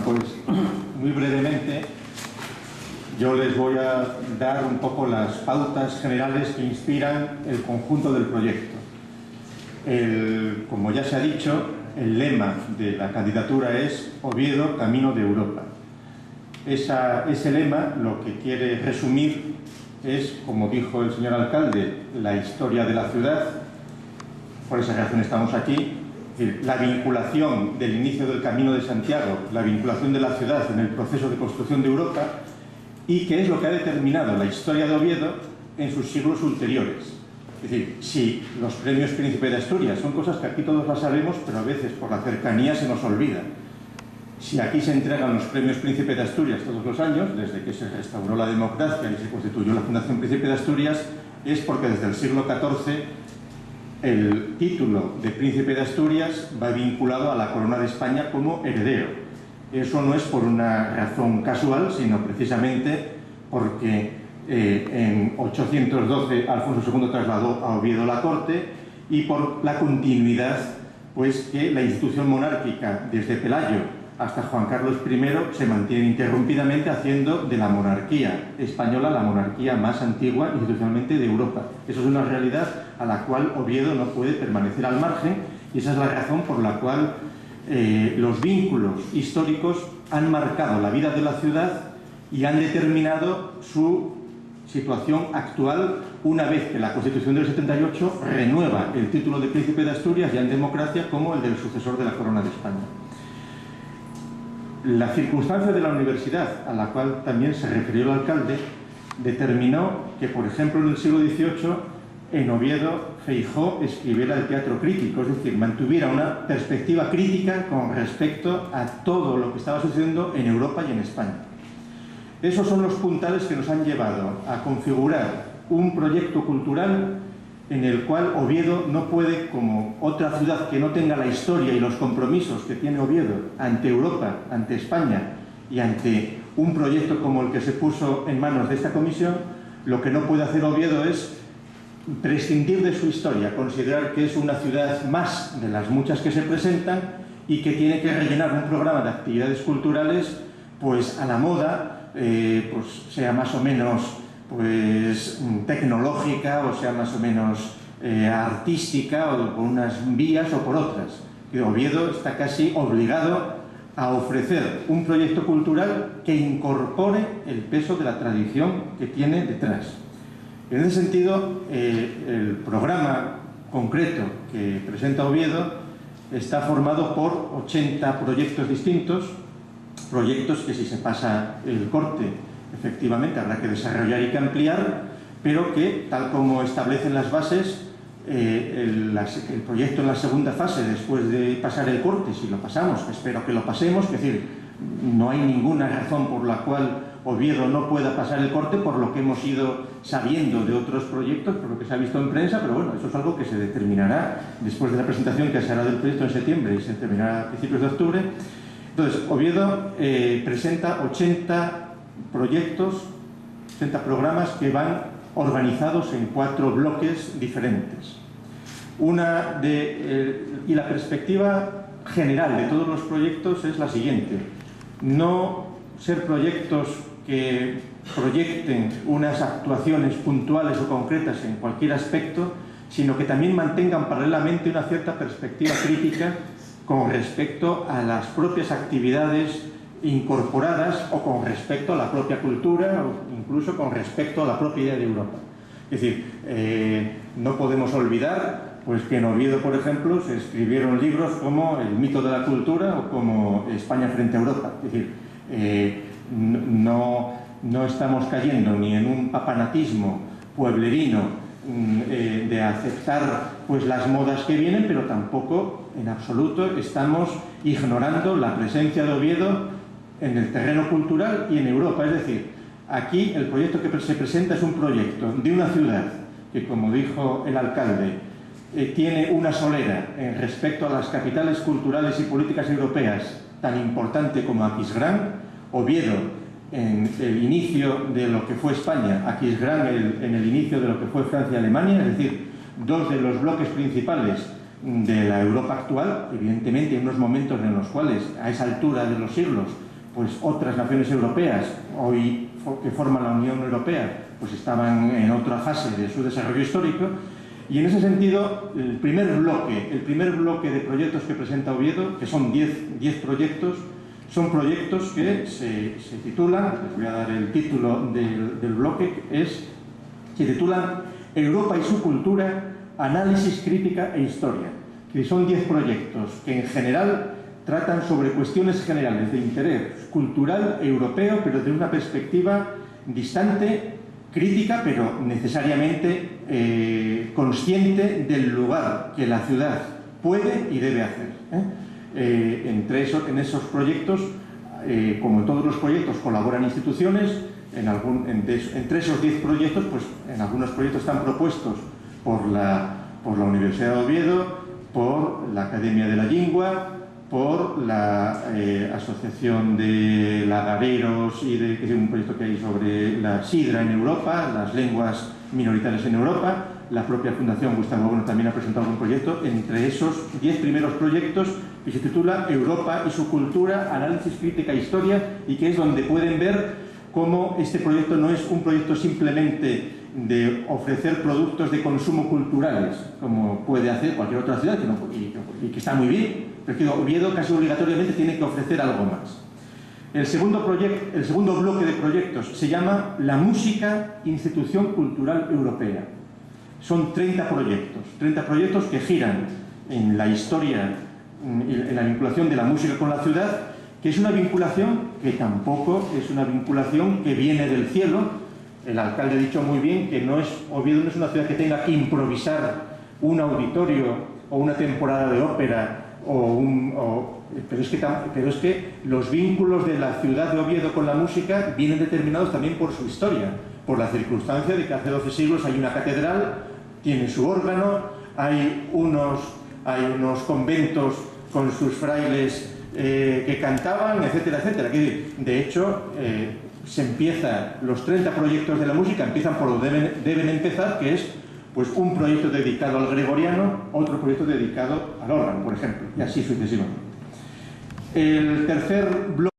pues muy brevemente yo les voy a dar un poco las pautas generales que inspiran el conjunto del proyecto. Como ya se ha dicho, el lema de la candidatura es Oviedo, camino de Europa. Ese lema lo que quiere resumir es, como dijo el señor alcalde, la historia de la ciudad. Por esa razón estamos aquí. Es decir, la vinculación del inicio del Camino de Santiago, la vinculación de la ciudad en el proceso de construcción de Europa, y qué es lo que ha determinado la historia de Oviedo en sus siglos ulteriores. Es decir, si los premios Príncipe de Asturias son cosas que aquí todos las sabemos, pero a veces por la cercanía se nos olvida. Si aquí se entregan los premios Príncipe de Asturias todos los años, desde que se restauró la democracia y se constituyó la Fundación Príncipe de Asturias, es porque desde el siglo XIV el título de Príncipe de Asturias va vinculado a la corona de España como heredero. Eso no es por una razón casual, sino precisamente porque en 812 Alfonso II trasladó a Oviedo la corte, y por la continuidad pues, que la institución monárquica desde Pelayo hasta Juan Carlos I se mantiene interrumpidamente, haciendo de la monarquía española la monarquía más antigua institucionalmente de Europa. Eso es una realidad a la cual Oviedo no puede permanecer al margen, y esa es la razón por la cual los vínculos históricos han marcado la vida de la ciudad y han determinado su situación actual, una vez que la Constitución del 78 renueva el título de Príncipe de Asturias ya en democracia como el del sucesor de la corona de España. La circunstancia de la universidad, a la cual también se refirió el alcalde, determinó que, por ejemplo, en el siglo XVIII, en Oviedo, Feijóo escribiera el teatro crítico, es decir, mantuviera una perspectiva crítica con respecto a todo lo que estaba sucediendo en Europa y en España. Esos son los puntales que nos han llevado a configurar un proyecto cultural en el cual Oviedo no puede, como otra ciudad que no tenga la historia y los compromisos que tiene Oviedo ante Europa, ante España y ante un proyecto como el que se puso en manos de esta comisión, lo que no puede hacer Oviedo es prescindir de su historia, considerar que es una ciudad más de las muchas que se presentan y que tiene que rellenar un programa de actividades culturales pues a la moda, pues sea más o menos pues tecnológica, o sea más o menos artística, o por unas vías o por otras. Oviedo está casi obligado a ofrecer un proyecto cultural que incorpore el peso de la tradición que tiene detrás. En ese sentido, el programa concreto que presenta Oviedo está formado por 80 proyectos distintos, proyectos que si se pasa el corte, efectivamente habrá que desarrollar y que ampliar, pero que, tal como establecen las bases, el proyecto en la segunda fase, después de pasar el corte, si lo pasamos, espero que lo pasemos, es decir, no hay ninguna razón por la cual Oviedo no pueda pasar el corte, por lo que hemos ido sabiendo de otros proyectos, por lo que se ha visto en prensa, pero bueno, eso es algo que se determinará después de la presentación que se hará del proyecto en septiembre y se terminará a principios de octubre. Entonces, Oviedo presenta 80 proyectos, 80 programas que van organizados en 4 bloques diferentes. Y la perspectiva general de todos los proyectos es la siguiente: no ser proyectos que proyecten unas actuaciones puntuales o concretas en cualquier aspecto, sino que también mantengan paralelamente una cierta perspectiva crítica con respecto a las propias actividades incorporadas o con respecto a la propia cultura o incluso con respecto a la propia idea de Europa. Es decir, no podemos olvidar pues, que en Oviedo, por ejemplo, se escribieron libros como El mito de la cultura o como España frente a Europa. Es decir, no estamos cayendo ni en un papanatismo pueblerino de aceptar pues, las modas que vienen, pero tampoco en absoluto estamos ignorando la presencia de Oviedo en el terreno cultural y en Europa. Es decir, aquí el proyecto que se presenta es un proyecto de una ciudad que, como dijo el alcalde, tiene una solera respecto a las capitales culturales y políticas europeas tan importante como Aquisgrán. Oviedo en el inicio de lo que fue España, Aquisgrán en el inicio de lo que fue Francia y Alemania, es decir, 2 de los bloques principales de la Europa actual. Evidentemente, en unos momentos en los cuales, a esa altura de los siglos, pues otras naciones europeas, hoy que forman la Unión Europea, pues estaban en otra fase de su desarrollo histórico. Y en ese sentido, el primer bloque de proyectos que presenta Oviedo, que son 10 proyectos, son proyectos que se titulan, les voy a dar el título del bloque, se titulan Europa y su cultura, análisis, crítica e historia. Que son 10 proyectos que en general tratan sobre cuestiones generales de interés cultural europeo, pero de una perspectiva distante, crítica, pero necesariamente consciente del lugar que la ciudad puede y debe hacer. En esos proyectos, como en todos los proyectos, colaboran instituciones. Entre esos 10 proyectos, pues en algunos proyectos están propuestos por la Universidad de Oviedo, por la Academia de la Lingua, por la Asociación de Lagareros, que es un proyecto que hay sobre la sidra en Europa, las lenguas minoritarias en Europa. La propia Fundación Gustavo Bueno también ha presentado un proyecto entre esos 10 primeros proyectos que se titula Europa y su cultura, análisis, crítica e historia, y que es donde pueden ver cómo este proyecto no es un proyecto simplemente de ofrecer productos de consumo culturales, como puede hacer cualquier otra ciudad, y que está muy bien, pero que Oviedo casi obligatoriamente tiene que ofrecer algo más. El segundo bloque de proyectos se llama La música, institución cultural europea. Son 30 proyectos que giran en la historia, en la vinculación de la música con la ciudad, que es una vinculación que tampoco es una vinculación que viene del cielo. El alcalde ha dicho muy bien que Oviedo no es una ciudad que tenga que improvisar un auditorio o una temporada de ópera, pero es que los vínculos de la ciudad de Oviedo con la música vienen determinados también por su historia, por la circunstancia de que hace 12 siglos hay una catedral, tiene su órgano, hay unos conventos con sus frailes que cantaban, etcétera, etcétera. De hecho, los 30 proyectos de la música empiezan por donde deben empezar, que es pues un proyecto dedicado al gregoriano, otro proyecto dedicado al órgano, por ejemplo, y así sucesivamente. El tercer bloque